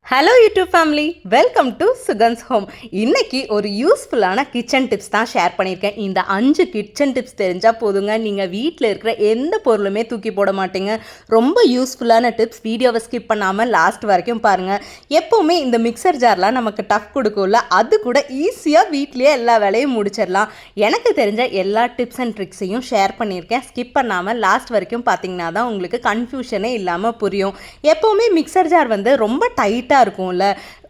Hello YouTube family, welcome to Sugan's home. இன்னைக்கு ஒரு யூஸ்ஃபுல்லான கிச்சன் டிப்ஸ் தான் ஷேர் பண்ணியிருக்கேன். இந்த 5 கிச்சன் டிப்ஸ் தெரிஞ்சால் போதுங்க, நீங்கள் வீட்டில் இருக்கிற எந்த பொருளுமே தூக்கி போட மாட்டீங்க. ரொம்ப யூஸ்ஃபுல்லான டிப்ஸ். வீடியோவை ஸ்கிப் பண்ணாமல் லாஸ்ட் வரைக்கும் பாருங்கள். எப்போவுமே இந்த மிக்சர் ஜார்லாம் நமக்கு டஃப் கொடுக்கும்ல, அது கூட ஈஸியாக வீட்லேயே எல்லா வேலையும் முடிச்சிடலாம். எனக்கு தெரிஞ்ச எல்லா டிப்ஸ் அண்ட் ட்ரிக்ஸையும் ஷேர் பண்ணியிருக்கேன். ஸ்கிப் பண்ணாமல் லாஸ்ட் வரைக்கும் பார்த்தீங்கன்னா தான் உங்களுக்கு கன்ஃபியூஷனே இல்லாமல் புரியும். எப்போவுமே மிக்சர் ஜார் ரொம்ப டைட்டாக இருக்கும்ல,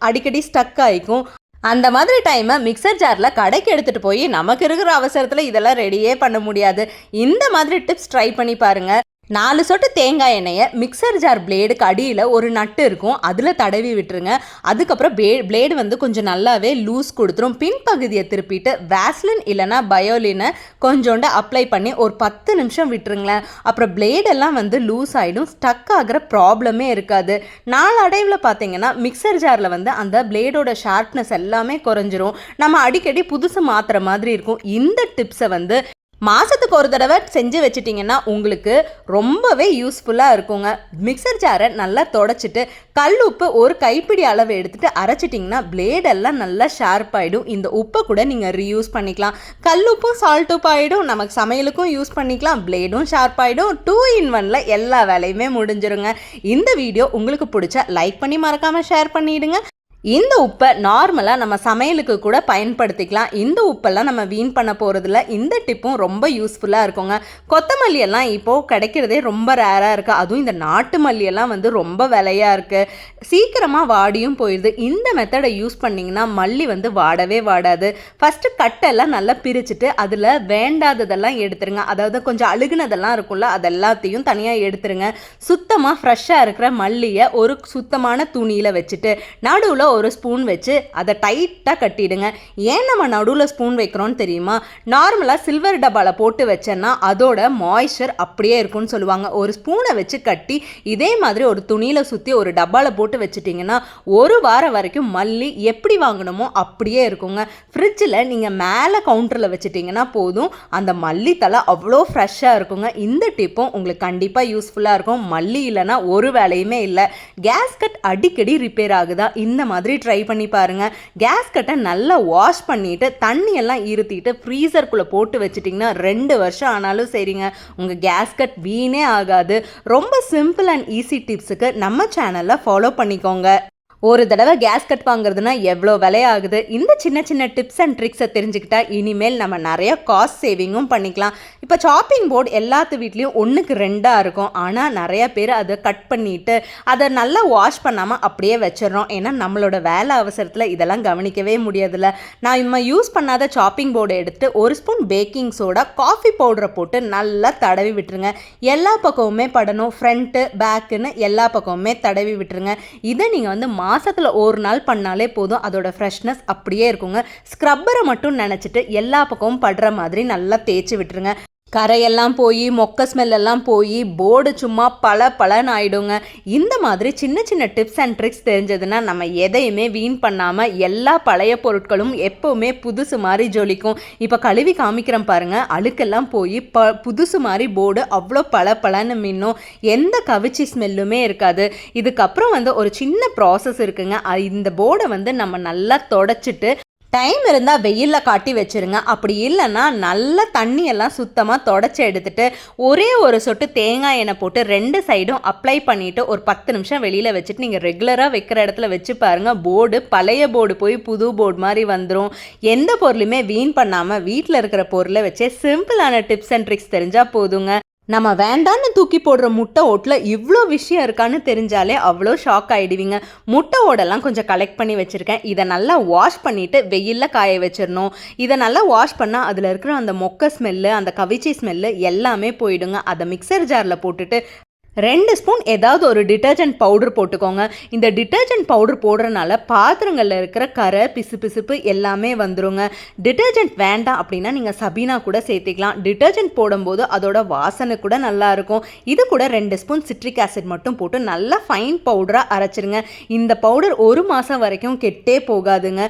அடிக்கடி ஸ்டக் ஆகிக்கும். அந்த மாதிரி டைமை மிக்சர் ஜாரில் கடைக்கு எடுத்துகிட்டு போய் நமக்கு இருக்கிற அவசரத்தில் இதெல்லாம் ரெடியே பண்ண முடியாது. இந்த மாதிரி டிப்ஸ் ட்ரை பண்ணி பாருங்கள். 4 சொட்டு தேங்காய் எண்ணெயை மிக்சர் ஜார் பிளேடுக்கு அடியில் ஒரு நட்டு இருக்கும், அதில் தடவி விட்டுருங்க. அதுக்கப்புறம் பிளேடு கொஞ்சம் நல்லாவே லூஸ் கொடுத்துரும். பின்பகுதியை திருப்பிட்டு வேஸ்லின் இல்லைனா பயோலினை கொஞ்சோண்டு அப்ளை பண்ணி ஒரு 10 நிமிஷம் விட்டுருங்களேன். அப்புறம் பிளேடெல்லாம் லூஸ் ஆகிடும், ஸ்டக் ஆகிற ப்ராப்ளமே இருக்காது. நாளடைவில் பார்த்தீங்கன்னா மிக்சர் ஜாரில் அந்த பிளேடோட ஷார்ப்னஸ் எல்லாமே குறைஞ்சிரும். நம்ம அடிக்கடி புதுசு மாற்றுற மாதிரி இருக்கும். இந்த டிப்ஸை மாதத்துக்கு ஒரு தடவை செஞ்சு வச்சிட்டிங்கன்னா உங்களுக்கு ரொம்பவே யூஸ்ஃபுல்லாக இருக்குங்க. மிக்சர் ஜாரை நல்லா தொடச்சிட்டு கல் உப்பு ஒரு கைப்பிடி அளவு எடுத்துகிட்டு அரைச்சிட்டிங்கன்னா பிளேடெல்லாம் நல்லா ஷார்ப் ஆகிடும். இந்த உப்பை கூட நீங்கள் ரீயூஸ் பண்ணிக்கலாம். கல் உப்பும் சால்ட் உப்பு ஆகிடும், நமக்கு சமையலுக்கும் யூஸ் பண்ணிக்கலாம், பிளேடும் ஷார்ப் ஆகிடும். 2 in 1 எல்லா வேலையுமே முடிஞ்சிருங்க. இந்த வீடியோ உங்களுக்கு பிடிச்சா லைக் பண்ணி மறக்காமல் ஷேர் பண்ணிவிடுங்க. இந்த உப்பை நார்மலாக நம்ம சமையலுக்கு கூட பயன்படுத்திக்கலாம். இந்த உப்பெல்லாம் நம்ம வீண் பண்ண போகிறதில்ல. இந்த டிப்பும் ரொம்ப யூஸ்ஃபுல்லாக இருக்குங்க. கொத்தமல்லி எல்லாம் இப்போது கிடைக்கிறதே ரொம்ப ரேராக இருக்குது. அதுவும் இந்த நாட்டு மல்லியெல்லாம் ரொம்ப விலையாக இருக்குது, சீக்கிரமாக வாடியும் போயிடுது. இந்த மெத்தடை யூஸ் பண்ணிங்கன்னா மல்லி வாடவே வாடாது. ஃபஸ்ட்டு கட்டெல்லாம் நல்லா பிரிச்சுட்டு அதில் வேண்டாததெல்லாம் எடுத்துருங்க. அதாவது கொஞ்சம் அழுகுனதெல்லாம் இருக்கும்ல, அதெல்லாத்தையும் தனியாக எடுத்துருங்க. சுத்தமாக ஃப்ரெஷ்ஷாக இருக்கிற மல்லியை ஒரு சுத்தமான துணியில் வச்சுட்டு நடுவில் ஒரு ஸ்பூன் வச்சு அதை டைட்டாக கட்டிடுங்க. ஏன் நம்ம நடுவில் ஸ்பூன் வைக்கிறோன்னு தெரியுமா? நார்மலாக சில்வர் டப்பாவில் போட்டு வச்சேன்னா அதோட மாய்ஸ்சர் அப்படியே இருக்கும்னு சொல்லுவாங்க. ஒரு ஸ்பூனை வச்சு கட்டி இதே மாதிரி ஒரு துணியில் சுற்றி ஒரு டப்பாவில் போட்டு வச்சுட்டிங்கன்னா ஒரு வாரம் வரைக்கும் மல்லி எப்படி வாங்கணுமோ அப்படியே இருக்குங்க. ஃப்ரிட்ஜில் நீங்கள் மேலே கவுண்டரில் வச்சுட்டிங்கன்னா போதும், அந்த மல்லி தலை அவ்வளோ ஃப்ரெஷ்ஷாக இருக்குங்க. இந்த டிப்பும் உங்களுக்கு கண்டிப்பாக யூஸ்ஃபுல்லாக இருக்கும். மல்லி இல்லைன்னா ஒரு வேலையுமே இல்லை. கேஸ் கட் அடிக்கடி ரிப்பேர் ஆகுதா? இந்த மாதிரி ட்ரை பண்ணி பாருங்க. கேஸ் கட்டை நல்லா வாஷ் பண்ணிட்டு தண்ணியெல்லாம் இருத்திட்டு ஃப்ரீசருக்குள்ளே போட்டு வச்சிட்டிங்கன்னா 2 வருஷம் ஆனாலும் சரிங்க, உங்கள் கேஸ் கட் வீணே ஆகாது. ரொம்ப சிம்பிள் அண்ட் ஈஸி டிப்ஸுக்கு நம்ம சேனலில் ஃபாலோ பண்ணிக்கோங்க. ஒரு தடவை கேஸ் கட் வாங்குறதுனா எவ்வளோ விலையாகுது? இந்த சின்ன சின்ன டிப்ஸ் அண்ட் ட்ரிக்ஸை தெரிஞ்சுக்கிட்டா இனிமேல் நம்ம நிறைய காஸ்ட் சேவிங்கும் பண்ணிக்கலாம். இப்போ சாப்பிங் போர்டு எல்லாத்து வீட்லேயும் 1க்கு 2ஆக இருக்கும். ஆனால் நிறைய பேர் அதை கட் பண்ணிவிட்டு அதை நல்லா வாஷ் பண்ணாமல் அப்படியே வச்சிடறோம். ஏன்னா நம்மளோட வேலை அவசரத்தில் இதெல்லாம் கவனிக்கவே முடியாதுல்ல. நான் நம்ம யூஸ் பண்ணாத சாப்பிங் போர்டை எடுத்து ஒரு ஸ்பூன் பேக்கிங் சோடா, காஃபி பவுடரை போட்டு நல்லா தடவி விட்டுருங்க. எல்லா பக்கமுமே படணும், ஃப்ரண்ட்டு பேக்குன்னு எல்லா பக்கமுமே தடவி விட்டுருங்க. இதை நீங்கள் மாசத்துல ஒரு நாள் பண்ணாலே போதும், அதோட ஃப்ரெஷ்னஸ் அப்படியே இருக்குங்க. ஸ்க்ரப்பரை மட்டும் நினச்சிட்டு எல்லா பக்கமும் படுற மாதிரி நல்லா தேய்ச்சி விட்டுருங்க. கரையெல்லாம் போய் மொக்க ஸ்மெல்லாம் போய் போர்டு சும்மா பலன்னு ஆயிடுங்க. இந்த மாதிரி சின்ன சின்ன டிப்ஸ் அண்ட் ட்ரிக்ஸ் தெரிஞ்சதுன்னா நம்ம எதையுமே வீண் பண்ணாமல் எல்லா பழைய பொருட்களும் எப்போவுமே புதுசு மாதிரி ஜொலிக்கும். இப்போ கழுவி காமிக்கிறேன் பாருங்கள், அழுக்கெல்லாம் போய் புதுசு மாதிரி போர்டு அவ்வளோ பலன்னு மின்னும், எந்த கவிச்சி ஸ்மெல்லுமே இருக்காது. இதுக்கப்புறம் ஒரு சின்ன ப்ராசஸ் இருக்குங்க. இந்த போர்டை நம்ம நல்லா தொடச்சிட்டு டைம் இருந்தால் வெயிலில் காட்டி வச்சுருங்க. அப்படி இல்லைன்னா நல்லா தண்ணியெல்லாம் சுத்தமாக தொடச்சி எடுத்துகிட்டு ஒரே ஒரு சொட்டு தேங்காய் எண்ணெய் போட்டு 2 சைடும் அப்ளை பண்ணிவிட்டு ஒரு 10 நிமிஷம் வெளியில் வச்சுட்டு நீங்கள் ரெகுலராக வைக்கிற இடத்துல வச்சு பாருங்கள், போர்டு பழைய போர்டு போய் புது போர்டு மாதிரி வந்துடும். எந்த பொருளுமே வீண் பண்ணாமல் வீட்டில் இருக்கிற பொருளை வச்சே சிம்பிளான டிப்ஸ் அண்ட் ட்ரிக்ஸ் தெரிஞ்சால் போதுங்க. நம்ம வேண்டான்னு தூக்கி போடுற முட்டை ஓட்டில் இவ்வளோ விஷயம் இருக்கான்னு தெரிஞ்சாலே அவ்வளோ ஷாக் ஆகிடுவீங்க. முட்டை ஓடெல்லாம் கொஞ்சம் கலெக்ட் பண்ணி வச்சுருக்கேன். இதை நல்லா வாஷ் பண்ணிவிட்டு வெயிலில் காய வச்சிடணும். இதை நல்லா வாஷ் பண்ணால் அதில் இருக்கிற அந்த மொக்க ஸ்மெல்லு, அந்த கவிச்சி ஸ்மெல்லு எல்லாமே போயிடுங்க. அதை மிக்சர் ஜாரில் போட்டுட்டு 2 ஸ்பூன் ஏதாவது ஒரு டிட்டர்ஜென்ட் பவுடர் போட்டுக்கோங்க. இந்த டிட்டர்ஜென்ட் பவுடர் போடுறதுனால பாத்திரங்களில் இருக்கிற கரை பிசுப்பு எல்லாமே வந்துருங்க. டிட்டர்ஜென்ட் வேண்டாம் அப்படின்னா நீங்கள் சபீனா கூட சேர்த்திக்கலாம். டிட்டர்ஜென்ட் போடும்போது அதோட வாசனை கூட நல்லாயிருக்கும். இது கூட 2 ஸ்பூன் சிட்ரிக் ஆசிட் மட்டும் போட்டு நல்லா ஃபைன் பவுடராக அரைச்சிருங்க. இந்த பவுடர் 1 மாதம் வரைக்கும் கெட்டே போகாதுங்க.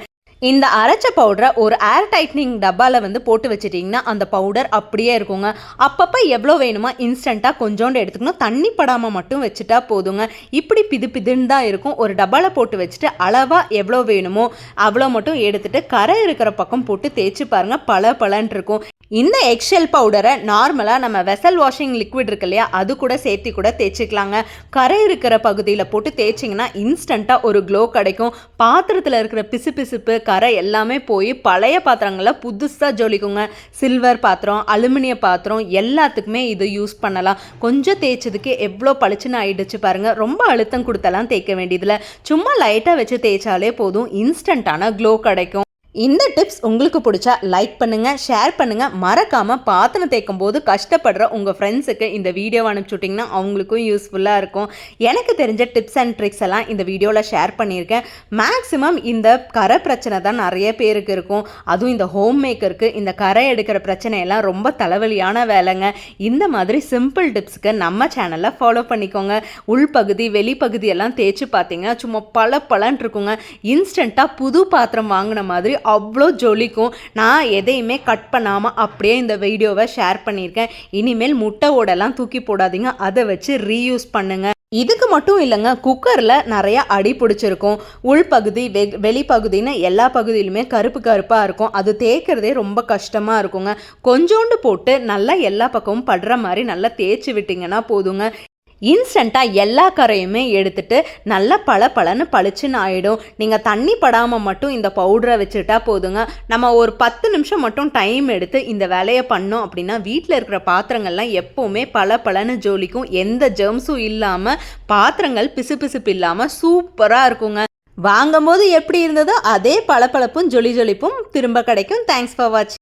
இந்த அரைச்ச பவுடரை ஒரு ஏர் டைட்னிங் டப்பாவில் வந்து போட்டு வச்சுட்டிங்கன்னா அந்த பவுடர் அப்படியே இருக்குங்க. அப்பப்போ எவ்வளோ வேணுமோ இன்ஸ்டண்ட்டாக கொஞ்சோண்டு எடுத்துக்கணும். தண்ணி படாமல் மட்டும் வச்சுட்டா போதுங்க. இப்படி பிது பிதுன்னு தான் இருக்கும். ஒரு டப்பாவில் போட்டு வச்சுட்டு அளவாக எவ்வளோ வேணுமோ அவ்வளோ மட்டும் எடுத்துகிட்டு கரை இருக்கிற பக்கம் போட்டு தேய்ச்சி பாருங்கள், பல பலன்ட்டு இருக்கும். இந்த எக்ஷெல் பவுடரை நார்மலாக நம்ம வெசல் வாஷிங் லிக்விட் இருக்கு இல்லையா, அது கூட சேர்த்து கூட தேய்ச்சிக்கலாங்க. கரை இருக்கிற பகுதியில் போட்டு தேய்ச்சிங்கன்னா இன்ஸ்டண்ட்டாக ஒரு க்ளோ கிடைக்கும். பாத்திரத்தில் இருக்கிற பிசு பிசுப்பு கரை எல்லாமே போய் பழைய பாத்திரங்களில் புதுசாக ஜொலிக்குங்க. சில்வர் பாத்திரம், அலுமினிய பாத்திரம் எல்லாத்துக்குமே இது யூஸ் பண்ணலாம். கொஞ்சம் தேய்ச்சதுக்கு எவ்வளோ பளிச்சுன்னு ஆயிடுச்சு பாருங்கள். ரொம்ப அழுத்தம் கொடுத்தலாம் தேய்க்க வேண்டியதில்லை. சும்மா லைட்டாக வச்சு தேய்ச்சாலே போதும், இன்ஸ்டண்ட்டான க்ளோ கிடைக்கும். இந்த டிப்ஸ் உங்களுக்கு பிடிச்சா லைக் பண்ணுங்கள், ஷேர் பண்ணுங்கள். மறக்காமல் பாத்திரம் தேய்க்கும் போது கஷ்டப்படுற உங்கள் ஃப்ரெண்ட்ஸுக்கு இந்த வீடியோவை அனுப்பிச்சுட்டிங்கன்னா அவங்களுக்கும் யூஸ்ஃபுல்லாக இருக்கும். எனக்கு தெரிஞ்ச டிப்ஸ் அண்ட் ட்ரிக்ஸ் எல்லாம் இந்த வீடியோவில் ஷேர் பண்ணியிருக்கேன். மேக்ஸிமம் இந்த கரை பிரச்சனை தான் நிறைய பேருக்கு இருக்கும். அதுவும் இந்த ஹோம் மேக்கருக்கு இந்த கரை எடுக்கிற பிரச்சனையெல்லாம் ரொம்ப தலைவலியான வேலைங்க. இந்த மாதிரி சிம்பிள் டிப்ஸுக்கு நம்ம சேனலில் ஃபாலோ பண்ணிக்கோங்க. உள்பகுதி வெளிப்பகுதி எல்லாம் தேய்ச்சி பார்த்தீங்கன்னா சும்மா பல பலன் இருக்குங்க. இன்ஸ்டண்ட்டாக புது பாத்திரம் வாங்கின மாதிரி அவ்வளோ ஜொலிக்கும். நான் எதையுமே கட் பண்ணாமல் அப்படியே இந்த வீடியோவை ஷேர் பண்ணியிருக்கேன். இனிமேல் முட்டை ஓடெல்லாம் தூக்கி போடாதீங்க, அதை வச்சு ரீயூஸ் பண்ணுங்க. இதுக்கு மட்டும் இல்லைங்க, குக்கரில் நிறையா அடி பிடிச்சிருக்கும். உள்பகுதி வெளிப்பகுதின்னு எல்லா பகுதியிலுமே கருப்பு கருப்பாக இருக்கும். அது தேய்க்கிறதே ரொம்ப கஷ்டமாக இருக்குங்க. கொஞ்சோண்டு போட்டு நல்லா எல்லா பக்கமும் படுற மாதிரி நல்லா தேய்ச்சி விட்டிங்கன்னா போதுங்க. இன்ஸ்டண்ட்டாக எல்லா கரையுமே எடுத்துட்டு நல்லா பளபளன்னு பளிச்சுன்னு ஆகிடும். நீங்கள் தண்ணி படாமல் மட்டும் இந்த பவுடரை வச்சுட்டா போதுங்க. நம்ம ஒரு 10 நிமிஷம் மட்டும் டைம் எடுத்து இந்த வேலையை பண்ணோம் அப்படின்னா வீட்டில் இருக்கிற பாத்திரங்கள்லாம் எப்போவுமே பளபளன்னு ஜொலிக்கும். எந்த ஜெர்ம்ஸும் இல்லாமல், பாத்திரங்கள் பிசு பிசுப்பு இல்லாமல் சூப்பராக இருக்குங்க. வாங்கும் போது எப்படி இருந்ததோ அதே பளபளப்பும் ஜொலிப்பும் திரும்ப கிடைக்கும். தேங்க்ஸ் ஃபார் வாட்சிங்.